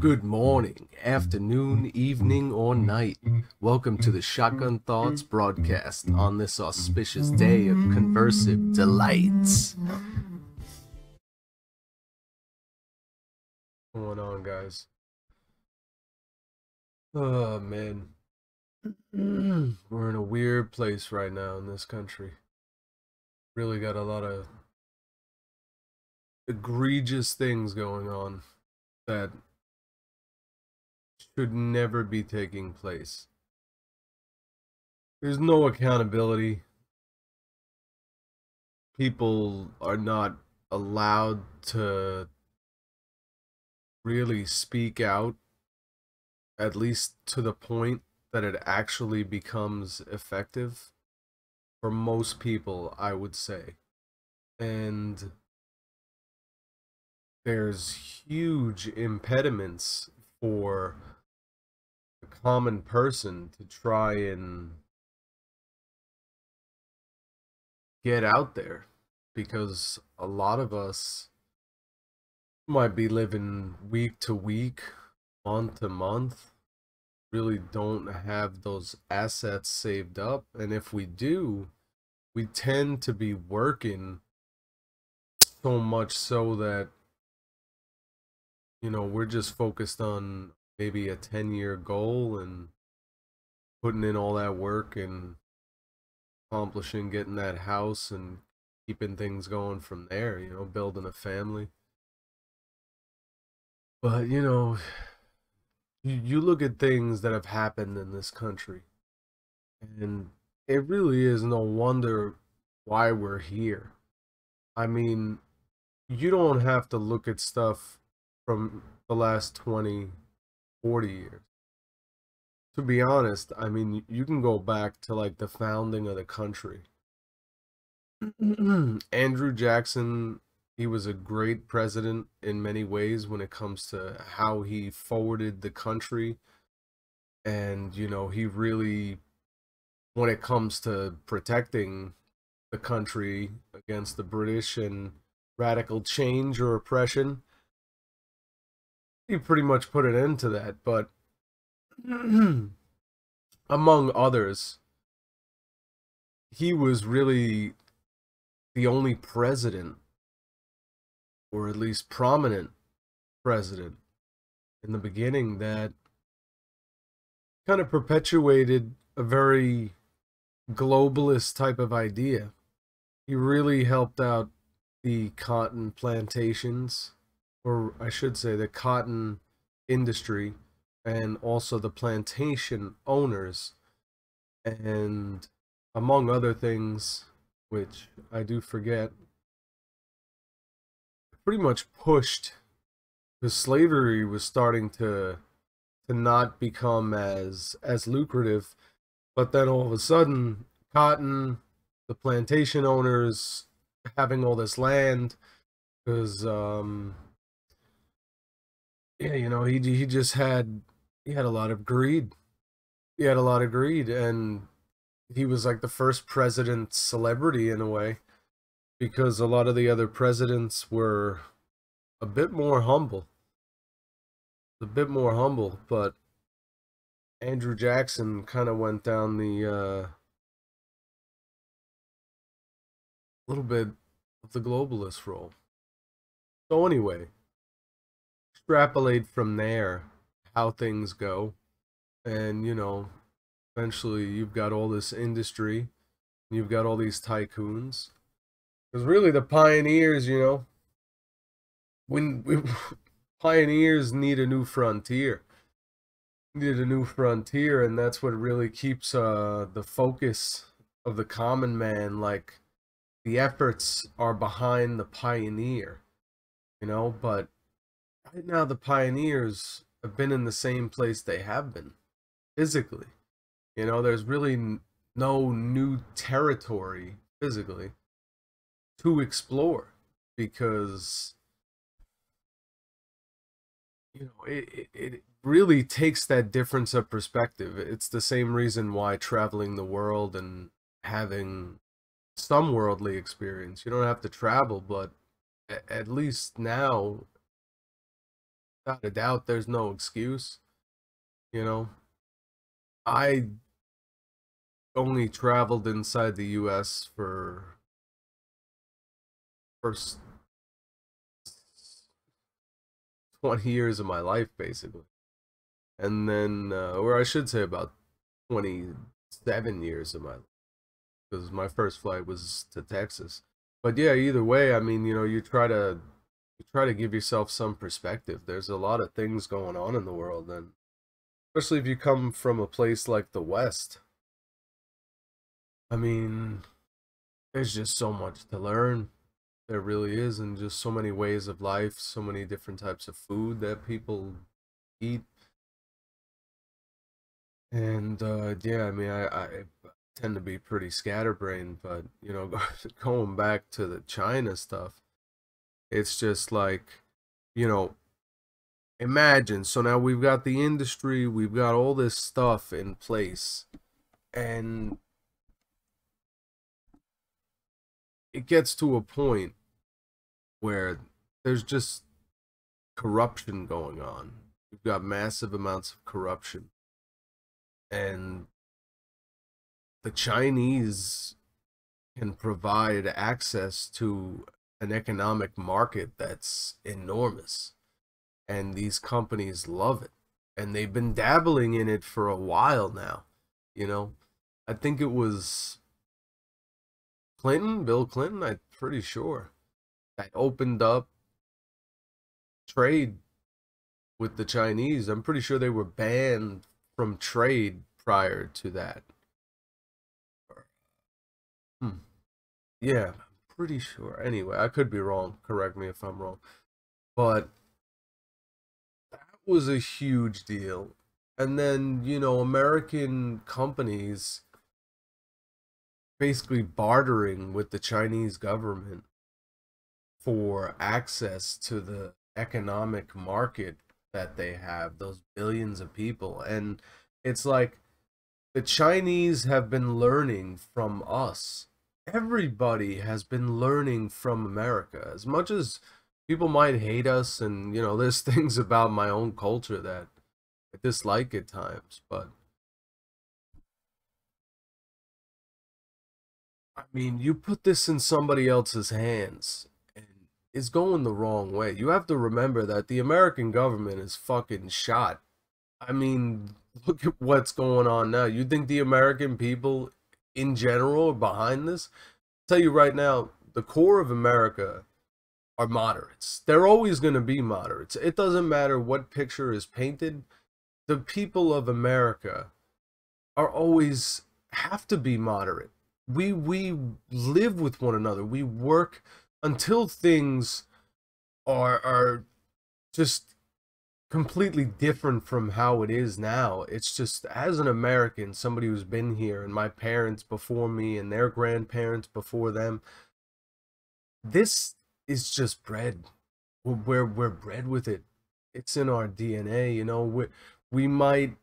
Good morning, afternoon, evening, or night. Welcome to the Shotgun Thoughts broadcast on this auspicious day of conversive delights. What's going on, guys? Oh, man. We're in a weird place right now in this country. Really got a lot of egregious things going on that should never be taking place. There's no accountability. People are not allowed to really speak out, at least to the point that it actually becomes effective for most people, I would say. And there's huge impediments for the common person to try and get out there, because a lot of us might be living week to week, month to month, really don't have those assets saved up. And if we do, we tend to be working so much so that, you know, we're just focused on maybe a 10-year goal and putting in all that work and accomplishing getting that house and keeping things going from there, you know, building a family. But, you know, you look at things that have happened in this country, and it really is no wonder why we're here. I mean, you don't have to look at stuff from the last 20, 40 years. To be honest, I mean, you can go back to like the founding of the country. Andrew Jackson, he was a great president in many ways when it comes to how he forwarded the country. And, you know, he really, when it comes to protecting the country against the British and radical change or oppression, he pretty much put an end to that. But among others, he was really the only president, or at least prominent president in the beginning, that kind of perpetuated a very globalist type of idea. He really helped out the cotton plantations, or I should say the cotton industry, and also the plantation owners, and among other things, which I do forget, pretty much pushed, because slavery was starting to not become as lucrative. But then all of a sudden, cotton, the plantation owners having all this land, because yeah, you know, he just had, he had a lot of greed. He had a lot of greed, and he was like the first president celebrity in a way, because a lot of the other presidents were a bit more humble. But Andrew Jackson kind of went down the little bit of the globalist role. So anyway, extrapolate from there how things go, and, you know, eventually you've got all this industry, you've got all these tycoons, because really the pioneers, you know, when pioneers need a new frontier. Needed a new frontier, and that's what really keeps the focus of the common man. Like, the efforts are behind the pioneer, you know. But right now the pioneers have been in the same place they have been physically. You know, there's really no new territory physically to explore, because, you know, it really takes that difference of perspective. It's the same reason why traveling the world and having some worldly experience, you don't have to travel, but at least now without a doubt, there's no excuse. You know, I only traveled inside the US for first 20 years of my life, basically. And then, or I should say about 27 years of my life, because my first flight was to Texas. But yeah, either way, I mean, you try to give yourself some perspective. There's a lot of things going on in the world, and especially if you come from a place like the West. I mean, there's just so much to learn. There really is, and just so many ways of life, so many different types of food that people eat. And yeah, I mean, I tend to be pretty scatterbrained, but going back to the China stuff, it's just like, you know, imagine. So now we've got the industry, we've got all this stuff in place, and it gets to a point where there's just corruption going on. You've got massive amounts of corruption, and the Chinese can provide access to an economic market that's enormous, and these companies love it, and they've been dabbling in it for a while now. you know I think it was Bill Clinton, I'm pretty sure, that opened up trade with the Chinese. I'm pretty sure they were banned from trade prior to that. Hmm. Yeah, I'm pretty sure. Anyway, I could be wrong. Correct me if I'm wrong. But that was a huge deal. And then, American companies basically bartering with the Chinese government for access to the economic market that they have, those billions of people. And it's like the Chinese have been learning from us. Everybody has been learning from America. As much as people might hate us, and there's things about my own culture that I dislike at times, but I mean, you put this in somebody else's hands and it's going the wrong way. You have to remember that the American government is fucking shot. I mean, look at what's going on now. You think the American people in general are behind this? I'll tell you right now, the core of America are moderates. They're always going to be moderates. It doesn't matter what picture is painted. The people of America are always have to be moderate. We live with one another. We work until things are just completely different from how it is now. It's just, as an American, somebody who's been here, and my parents before me and their grandparents before them, this is just bred. We're bred with it. It's in our DNA. We might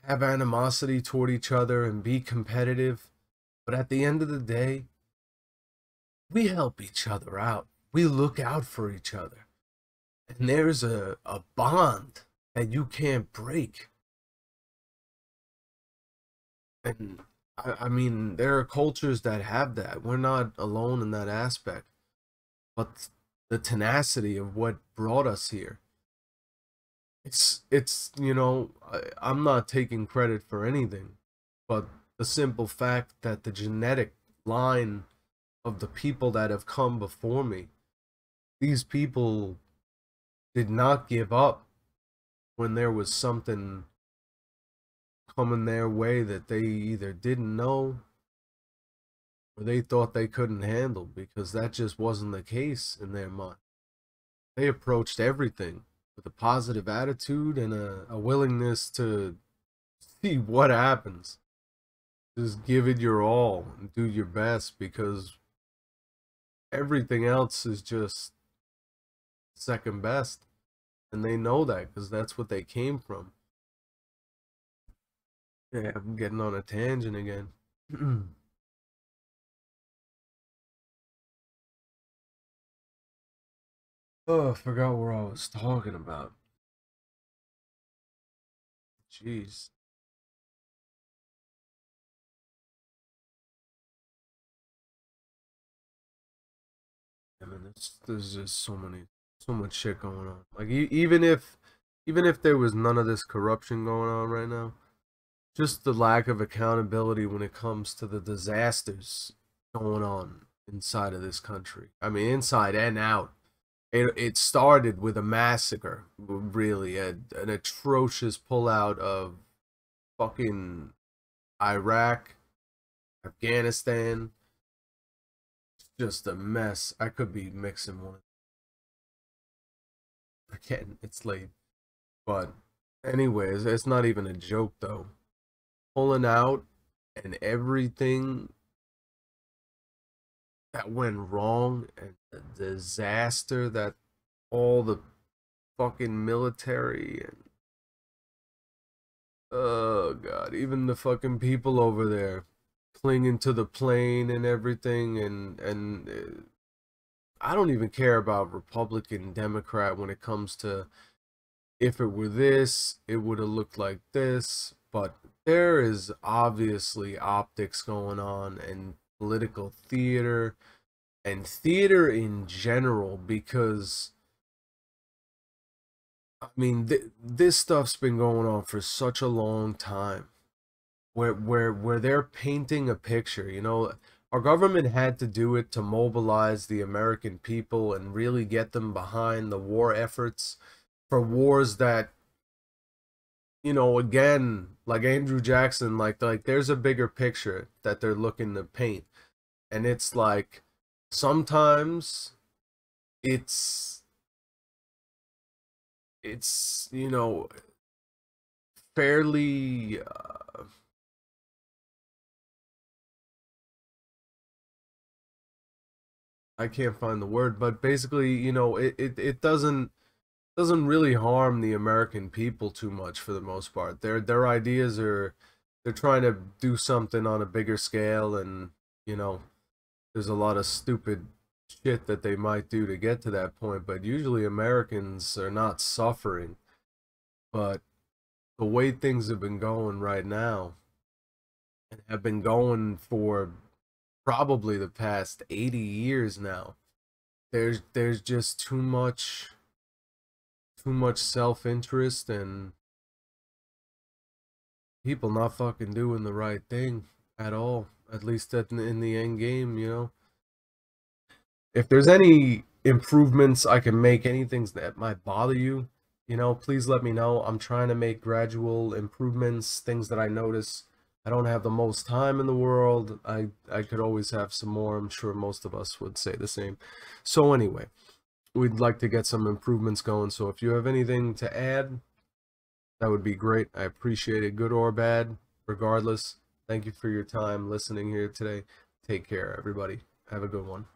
have animosity toward each other and be competitive, but at the end of the day, we help each other out. We look out for each other. And there's a bond that you can't break. And I mean, there are cultures that have that. We're not alone in that aspect. But the tenacity of what brought us here, I'm not taking credit for anything, but the simple fact that the genetic line of the people that have come before me, these people did not give up when there was something coming their way that they either didn't know or they thought they couldn't handle, because that just wasn't the case in their mind. They approached everything with a positive attitude and a willingness to see what happens. Just give it your all and do your best, because everything else is just second best. And they know that because that's what they came from. Yeah, I'm getting on a tangent again. Oh, I forgot what I was talking about. Jeez. I mean, there's just so much shit going on. Like, even if there was none of this corruption going on right now, just the lack of accountability when it comes to the disasters going on inside of this country. I mean, inside and out. It started with a massacre, really, an atrocious pullout of fucking Iraq, Afghanistan. Just a mess. I could be mixing one. Again, it's late. But anyways, it's not even a joke though. Pulling out and everything that went wrong and the disaster that all the fucking military and oh god, even the fucking people over there clinging to the plane and everything and I don't even care about Republican, Democrat when it comes to if it were this, it would have looked like this, but there is obviously optics going on and political theater and theater in general because I mean this stuff's been going on for such a long time where they're painting a picture, you know. Our government had to do it to mobilize the American people and really get them behind the war efforts for wars that, you know, again, like Andrew Jackson, like there's a bigger picture that they're looking to paint. And it's like sometimes it's you know, fairly I can't find the word, but basically, you know, it doesn't really harm the American people too much for the most part. Their ideas are they're trying to do something on a bigger scale, and you know, there's a lot of stupid shit that they might do to get to that point, but usually Americans are not suffering. But the way things have been going right now and have been going for probably the past 80 years now, there's just too much self-interest and people not fucking doing the right thing at all, at least in the end game, you know. If there's any improvements I can make, anything that might bother you, you know, please let me know. I'm trying to make gradual improvements, things that I notice. I don't have the most time in the world. I could always have some more. I'm sure most of us would say the same. So anyway, we'd like to get some improvements going. So if you have anything to add, that would be great. I appreciate it, good or bad, regardless. Thank you for your time listening here today. Take care, everybody. Have a good one.